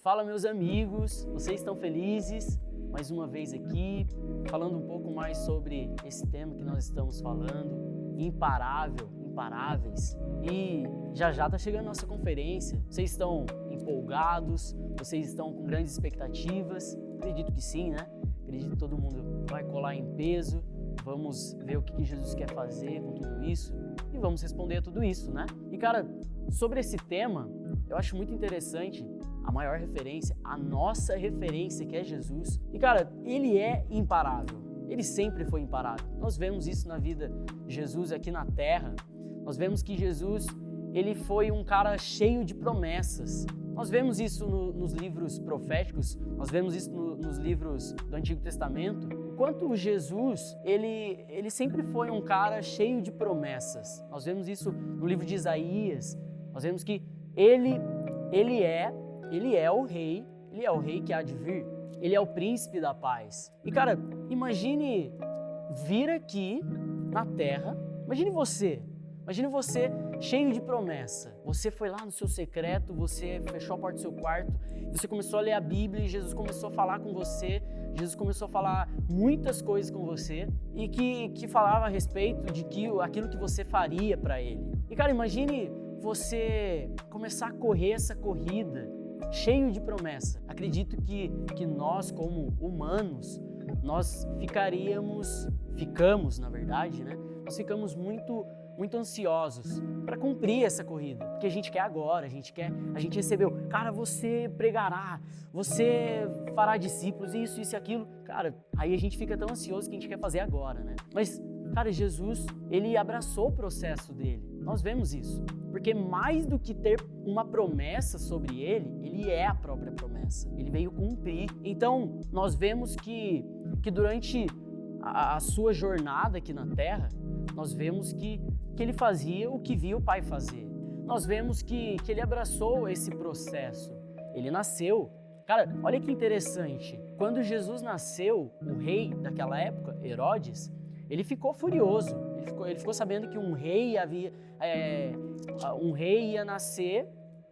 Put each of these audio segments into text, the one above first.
Fala, meus amigos, vocês estão felizes? Mais uma vez aqui, falando um pouco mais sobre esse tema que nós estamos falando, imparáveis. E já tá chegando a nossa conferência. Vocês estão empolgados? Vocês estão com grandes expectativas? Acredito que sim, né? Acredito que todo mundo vai colar em peso. Vamos ver o que Jesus quer fazer com tudo isso e vamos responder a tudo isso, né? E cara, sobre esse tema, eu acho muito interessante a maior referência, a nossa referência, que é Jesus. E cara, ele é imparável, ele sempre foi imparável. Nós vemos isso na vida de Jesus aqui na Terra. Nós vemos que Jesus, ele foi um cara cheio de promessas. Nós vemos isso nos livros proféticos, nós vemos isso nos livros do Antigo Testamento. Quanto Jesus, ele sempre foi um cara cheio de promessas. Nós vemos isso no livro de Isaías. Nós vemos que ele é o rei que há de vir. Ele é o príncipe da paz. E cara, imagine vir aqui na Terra, imagine você cheio de promessa. Você foi lá no seu secreto, você fechou a porta do seu quarto, você começou a ler a Bíblia e Jesus começou a falar com você, Jesus começou a falar muitas coisas com você e que falava a respeito de aquilo que você faria para Ele. E cara, imagine você começar a correr essa corrida cheio de promessa. Acredito que nós, como humanos, nós ficamos, na verdade, né? Nós ficamos muito ansiosos para cumprir essa corrida, porque a gente quer agora, a gente recebeu, cara, você pregará, você fará discípulos, isso e aquilo, cara, aí a gente fica tão ansioso que a gente quer fazer agora, né? Mas, cara, Jesus, ele abraçou o processo dele, nós vemos isso, porque mais do que ter uma promessa sobre ele é a própria promessa, ele veio cumprir. Então, nós vemos que durante a sua jornada aqui na Terra, nós vemos que ele fazia o que via o Pai fazer. Nós vemos que ele abraçou esse processo. Ele nasceu. Cara, olha que interessante. Quando Jesus nasceu, o rei daquela época, Herodes, ele ficou furioso. Ele ficou sabendo que um rei ia nascer.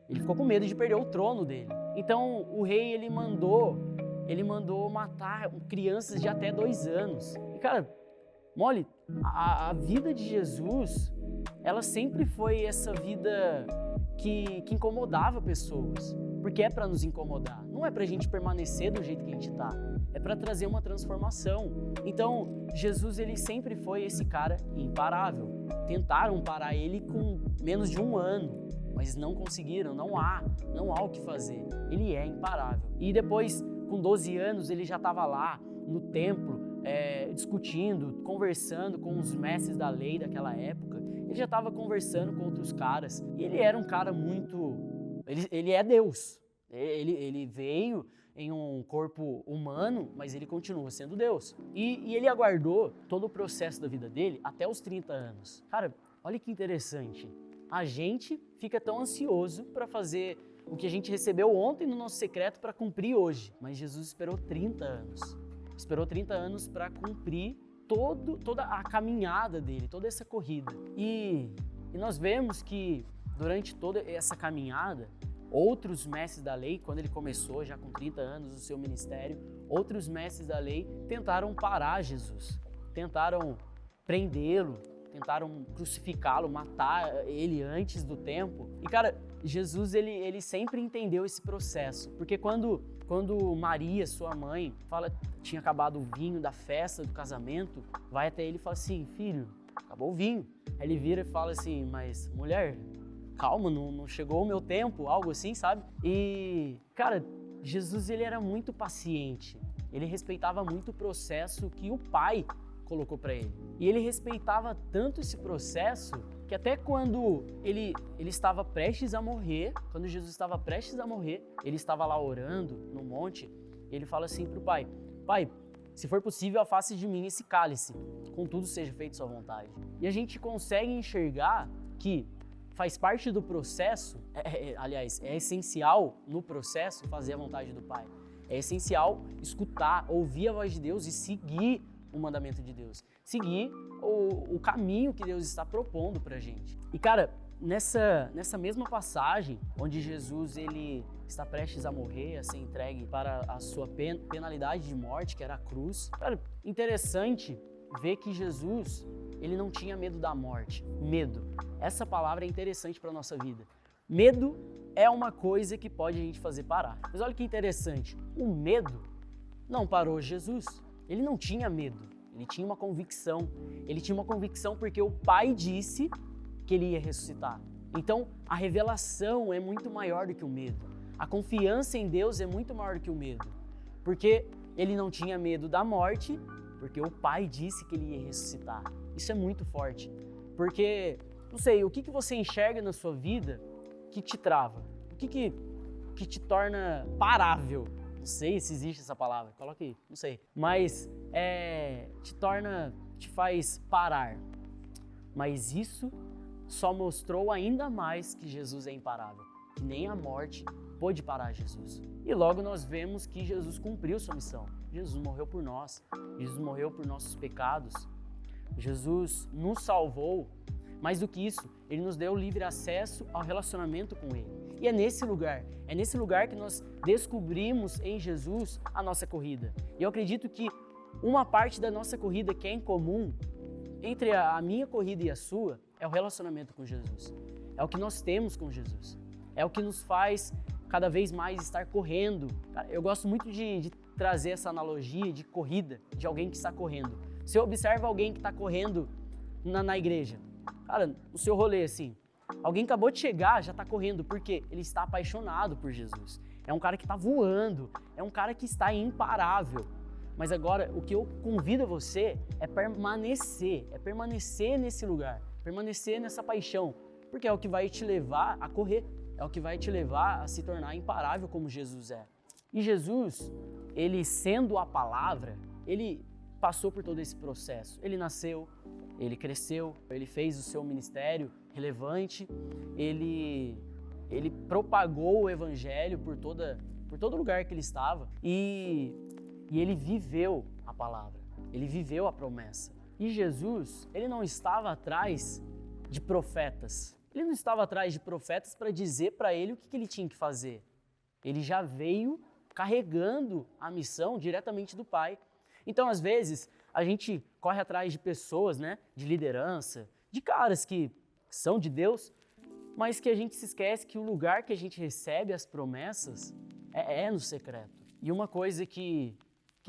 Ele ficou com medo de perder o trono dele. Então, o rei, ele mandou matar crianças de até 2 anos. E, cara, mole, a vida de Jesus, ela sempre foi essa vida que incomodava pessoas, porque é para nos incomodar, não é para a gente permanecer do jeito que a gente está, é para trazer uma transformação. Então, Jesus, ele sempre foi esse cara imparável. Tentaram parar ele com menos de 1 ano, mas não conseguiram, não há o que fazer. Ele é imparável. E depois, com 12 anos, ele já estava lá no templo, discutindo, conversando com os mestres da lei daquela época. Ele já estava conversando com outros caras. E ele era um cara muito... Ele é Deus. Ele veio em um corpo humano, mas ele continua sendo Deus. E ele aguardou todo o processo da vida dele até os 30 anos. Cara, olha que interessante. A gente fica tão ansioso para fazer o que a gente recebeu ontem no nosso secreto para cumprir hoje. Mas Jesus esperou 30 anos. Esperou 30 anos para cumprir toda a caminhada dele, toda essa corrida. E nós vemos que durante toda essa caminhada, outros mestres da lei, quando ele começou já com 30 anos o seu ministério, outros mestres da lei tentaram parar Jesus, tentaram prendê-lo, tentaram crucificá-lo, matar ele antes do tempo. E cara, Jesus ele sempre entendeu esse processo, porque quando Maria, sua mãe, tinha acabado o vinho da festa do casamento, vai até ele e fala assim: filho, acabou o vinho. Aí ele vira e fala assim: mas mulher, calma, não chegou o meu tempo, algo assim, sabe? E cara, Jesus ele era muito paciente, ele respeitava muito o processo que o Pai colocou para ele. E ele respeitava tanto esse processo que até quando ele estava prestes a morrer, quando Jesus estava prestes a morrer, ele estava lá orando no monte, ele fala assim pro Pai: Pai, se for possível, afaste de mim esse cálice, contudo seja feita sua vontade. E a gente consegue enxergar que faz parte do processo, aliás, é essencial no processo fazer a vontade do Pai. É essencial escutar, ouvir a voz de Deus e seguir o mandamento de Deus, seguir o caminho que Deus está propondo pra gente. E cara, nessa mesma passagem, onde Jesus ele está prestes a morrer, a ser entregue para a sua penalidade de morte, que era a cruz. Cara, interessante ver que Jesus, ele não tinha medo da morte. Medo. Essa palavra é interessante para a nossa vida. Medo é uma coisa que pode a gente fazer parar. Mas olha que interessante, o medo não parou Jesus. Ele não tinha medo, ele tinha uma convicção. Ele tinha uma convicção porque o Pai disse que ele ia ressuscitar. Então, a revelação é muito maior do que o medo. A confiança em Deus é muito maior do que o medo. Porque ele não tinha medo da morte, porque o Pai disse que ele ia ressuscitar. Isso é muito forte. Porque, não sei, o que você enxerga na sua vida que te trava? O que te torna parável? Não sei se existe essa palavra, coloca aí, não sei. Mas te faz parar. Mas isso só mostrou ainda mais que Jesus é imparável, que nem a morte pôde parar Jesus. E logo nós vemos que Jesus cumpriu sua missão. Jesus morreu por nós, Jesus morreu por nossos pecados, Jesus nos salvou. Mais do que isso, Ele nos deu livre acesso ao relacionamento com Ele. E é nesse lugar que nós descobrimos em Jesus a nossa corrida. E eu acredito que uma parte da nossa corrida que é em comum entre a minha corrida e a sua é o relacionamento com Jesus. É o que nós temos com Jesus. É o que nos faz cada vez mais estar correndo. Eu gosto muito de trazer essa analogia de corrida, de alguém que está correndo. Você observa alguém que está correndo na igreja. Cara, no seu rolê, assim, alguém acabou de chegar, já está correndo, porque ele está apaixonado por Jesus. É um cara que está voando, é um cara que está imparável. Mas agora, o que eu convido você é permanecer nesse lugar, permanecer nessa paixão, porque é o que vai te levar a correr, é o que vai te levar a se tornar imparável como Jesus é. E Jesus, ele sendo a palavra, ele passou por todo esse processo. Ele nasceu, ele cresceu, ele fez o seu ministério relevante, ele propagou o evangelho por todo lugar que ele estava e ele viveu a palavra, ele viveu a promessa. E Jesus, ele não estava atrás de profetas, ele não estava atrás de profetas para dizer para ele o que ele tinha que fazer. Ele já veio carregando a missão diretamente do Pai. Então, às vezes, a gente corre atrás de pessoas, né, de liderança, de caras que são de Deus, mas que a gente se esquece que o lugar que a gente recebe as promessas é no secreto. E uma coisa que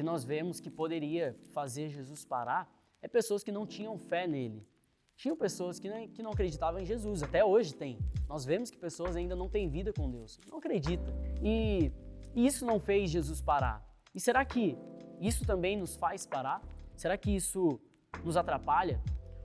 nós vemos que poderia fazer Jesus parar é pessoas que não tinham fé nele. Tinham pessoas que não acreditavam em Jesus, até hoje tem. Nós vemos que pessoas ainda não têm vida com Deus, não acreditam. E isso não fez Jesus parar. E será que isso também nos faz parar? Será que isso nos atrapalha?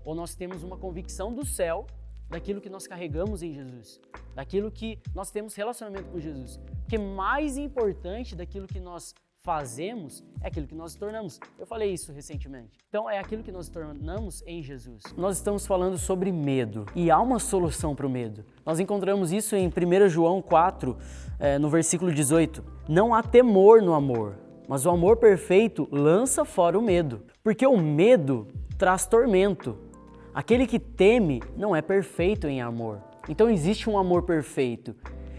Ou nós temos uma convicção do céu daquilo que nós carregamos em Jesus, daquilo que nós temos relacionamento com Jesus? Porque mais importante daquilo que nós fazemos é aquilo que nós nos tornamos. Eu falei isso recentemente. Então é aquilo que nós nos tornamos em Jesus. Nós estamos falando sobre medo e há uma solução para o medo. Nós encontramos isso em 1 João 4, no versículo 18. Não há temor no amor, mas o amor perfeito lança fora o medo, porque o medo traz tormento. Aquele que teme não é perfeito em amor. Então existe um amor perfeito.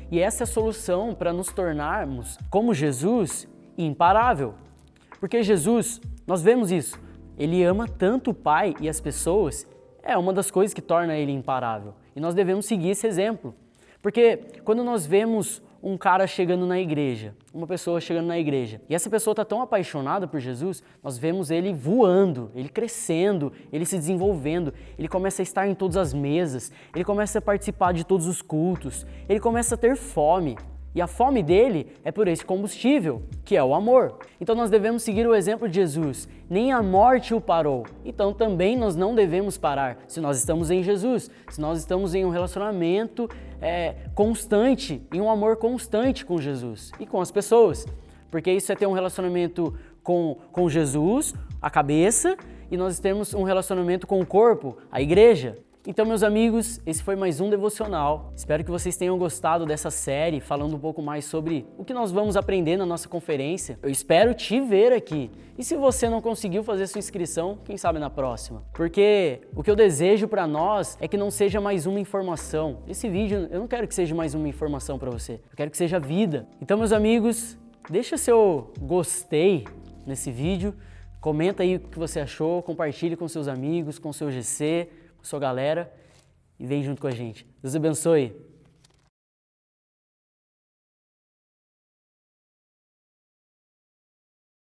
E essa é a solução para nos tornarmos, como Jesus, imparável. Porque Jesus, nós vemos isso, ele ama tanto o Pai e as pessoas, é uma das coisas que torna ele imparável. E nós devemos seguir esse exemplo. Porque quando nós vemos um cara chegando na igreja, uma pessoa chegando na igreja, e essa pessoa está tão apaixonada por Jesus, nós vemos ele voando, ele crescendo, ele se desenvolvendo, ele começa a estar em todas as mesas, ele começa a participar de todos os cultos, ele começa a ter fome. E a fome dele é por esse combustível, que é o amor. Então nós devemos seguir o exemplo de Jesus. Nem a morte o parou. Então também nós não devemos parar se nós estamos em Jesus, se nós estamos em um relacionamento constante, em um amor constante com Jesus e com as pessoas. Porque isso é ter um relacionamento com Jesus, a cabeça, e nós temos um relacionamento com o corpo, a igreja. Então, meus amigos, esse foi mais um devocional. Espero que vocês tenham gostado dessa série, falando um pouco mais sobre o que nós vamos aprender na nossa conferência. Eu espero te ver aqui. E se você não conseguiu fazer sua inscrição, quem sabe na próxima? Porque o que eu desejo para nós é que não seja mais uma informação. Esse vídeo, eu não quero que seja mais uma informação para você. Eu quero que seja vida. Então, meus amigos, deixa seu gostei nesse vídeo. Comenta aí o que você achou, compartilhe com seus amigos, com seu GC, com sua galera e vem junto com a gente. Deus abençoe.